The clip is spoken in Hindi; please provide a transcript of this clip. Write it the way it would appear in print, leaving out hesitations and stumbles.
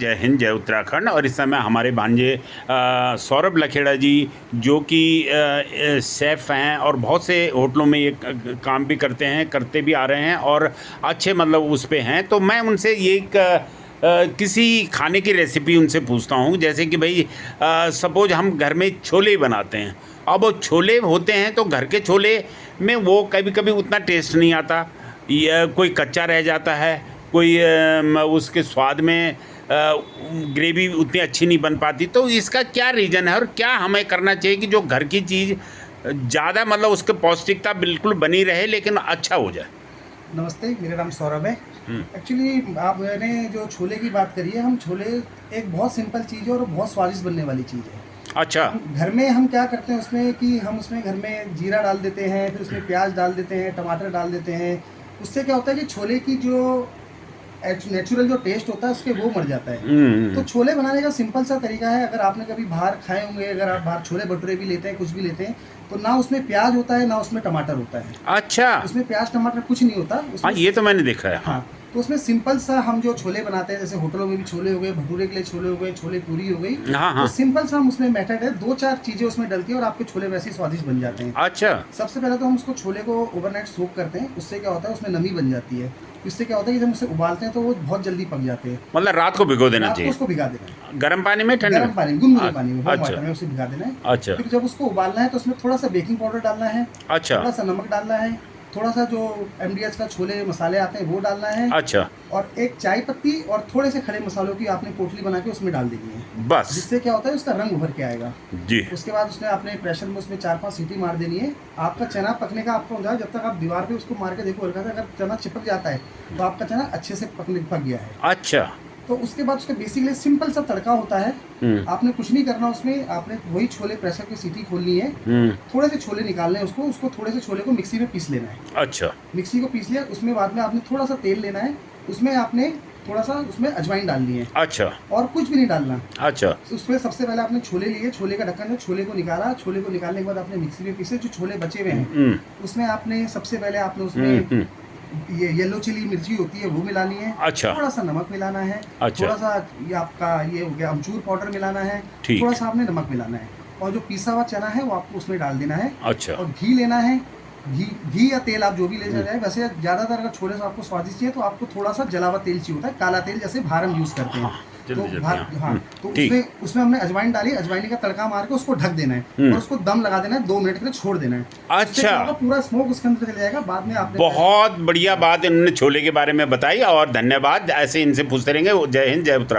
जय हिंद, जय उत्तराखंड। और इस समय हमारे भांजे सौरभ लखेड़ा जी, जो कि शेफ़ हैं और बहुत से होटलों में ये काम भी करते हैं, करते भी आ रहे हैं और अच्छे मतलब उस पे हैं। तो मैं उनसे ये किसी खाने की रेसिपी उनसे पूछता हूँ, जैसे कि भाई सपोज हम घर में छोले बनाते हैं। अब वो छोले होते हैं तो घर के छोले में वो कभी कभी उतना टेस्ट नहीं आता, या कोई कच्चा रह जाता है, कोई उसके स्वाद में ग्रेवी उतनी अच्छी नहीं बन पाती। तो इसका क्या रीज़न है और क्या हमें करना चाहिए कि जो घर की चीज़ ज़्यादा मतलब उसके पौष्टिकता बिल्कुल बनी रहे लेकिन अच्छा हो जाए। नमस्ते, मेरा नाम सौरभ है। एक्चुअली आपने जो छोले की बात करी है, हम छोले एक बहुत सिंपल चीज़ है और बहुत स्वादिष्ट बनने वाली चीज़ है। अच्छा। हम घर में हम क्या करते हैं उसमें कि हम उसमें घर में जीरा डाल देते हैं, फिर उसमें प्याज डाल देते हैं, टमाटर डाल देते हैं। उससे क्या होता है कि छोले की जो नेचुरल जो टेस्ट होता है उसके वो मर जाता है। तो छोले बनाने का सिंपल सा तरीका है। अगर आपने कभी बाहर खाए होंगे, अगर आप बाहर छोले भटूरे भी लेते हैं, कुछ भी लेते हैं, तो ना उसमें प्याज होता है ना उसमें टमाटर होता है। अच्छा। उसमें प्याज टमाटर कुछ नहीं होता हाँ, उसमें। ये तो मैंने देखा है। हाँ। हाँ, तो उसमें सिंपल सा हम जो छोले बनाते हैं, जैसे होटलों में भी छोले हो गए, भटूरे के लिए छोले हो गए, छोले पूरी हो गई। हाँ। तो हाँ। सिंपल सा हम उसमें मेथड है, 2-4 चीज़ें उसमें डलती है और आपके छोले वैसे ही स्वादिष्ट बन जाते हैं। अच्छा। सबसे पहले तो हम उसको छोले को ओवरनाइट सोक करते हैं। उससे क्या होता है, उसमें नमी बन जाती है। इससे क्या होता है कि जब हम उसे उबालते हैं तो वो बहुत जल्दी पक जाते हैं। मतलब रात को भिगो देना रात को चाहिए? उसको भिगा देना है, गर्म पानी में, ठंडे गर्म में? पानी में, गुनगुने पानी में, वार्म अच्छा। वाटर में उसे भिगा देना है। अच्छा। फिर जब उसको उबालना है तो उसमें थोड़ा सा बेकिंग पाउडर डालना है, अच्छा। थोड़ा सा नमक डालना है, थोड़ा सा जो एमडीएच का छोले मसाले आते हैं वो डालना है, अच्छा। और एक चाय पत्ती और थोड़े से खड़े मसालों की आपने पोटली बना के उसमें डाल देनी है। बस। जिससे क्या होता है, उसका रंग उभर के आएगा। जी। उसके बाद उसमें आपने प्रेशर में उसमें 4-5 सीटी मार देनी है। आपका चना पकने का आपको होता है, जब तक आप दीवार पे उसको मार के देखो हल्का सा, अगर चना चिपक जाता है तो आपका चना अच्छे से पक गया है। अच्छा। तो उसके बाद उसका बेसिकली सिंपल सा तड़का होता है। आपने कुछ नहीं करना उसमें, आपने वही छोले प्रेशर की सीटी खोलनी है, थोड़े से छोले निकालने हैं, उसको थोड़े से छोले को मिक्सी में पीस लेना है। अच्छा। मिक्सी को पीस लिया, उसमें बाद में आपने थोड़ा सा तेल लेना है, उसमें आपने थोड़ा सा उसमें अजवाइन डालनी है। अच्छा। और कुछ भी नहीं डालना। अच्छा। उसमें सबसे पहले आपने छोले लिए, छोले का ढक्कन है, छोले को निकाला, छोले को निकालने के बाद आपने मिक्सी में पीसे जो छोले बचे हुए हैं, उसमें आपने सबसे पहले आपने उसमें ये येलो चिली मिर्ची होती है वो मिलानी है। अच्छा। थोड़ा सा नमक मिलाना है। अच्छा। थोड़ा सा ये आपका ये हो गया अमचूर पाउडर मिलाना है। ठीक। थोड़ा सा आपने नमक मिलाना है, और जो पिसा हुआ चना है वो आपको उसमें डाल देना है। अच्छा। और घी लेना है, घी या तेल आप जो भी ले जाए। वैसे ज़्यादातर अगर छोले से आपको स्वादिष्ट चाहिए तो आपको थोड़ा सा जला हुआ तेल चाहिए होता है, काला तेल, जैसे भार हम यूज़ करते हैं। तो हाँ, तो उसमें हमने अजवाइन डाली, अजवाइन का तड़का मार के उसको ढक देना है और उसको दम लगा देना है, 2 मिनट के लिए छोड़ देना है। अच्छा। पूरा स्मोक उसके अंदर चले जाएगा। बाद में आपने बहुत बढ़िया बात इन्होंने छोले के बारे में बताई और धन्यवाद। ऐसे इनसे पूछते रहेंगे। जय हिंद, जय उत्तराखंड।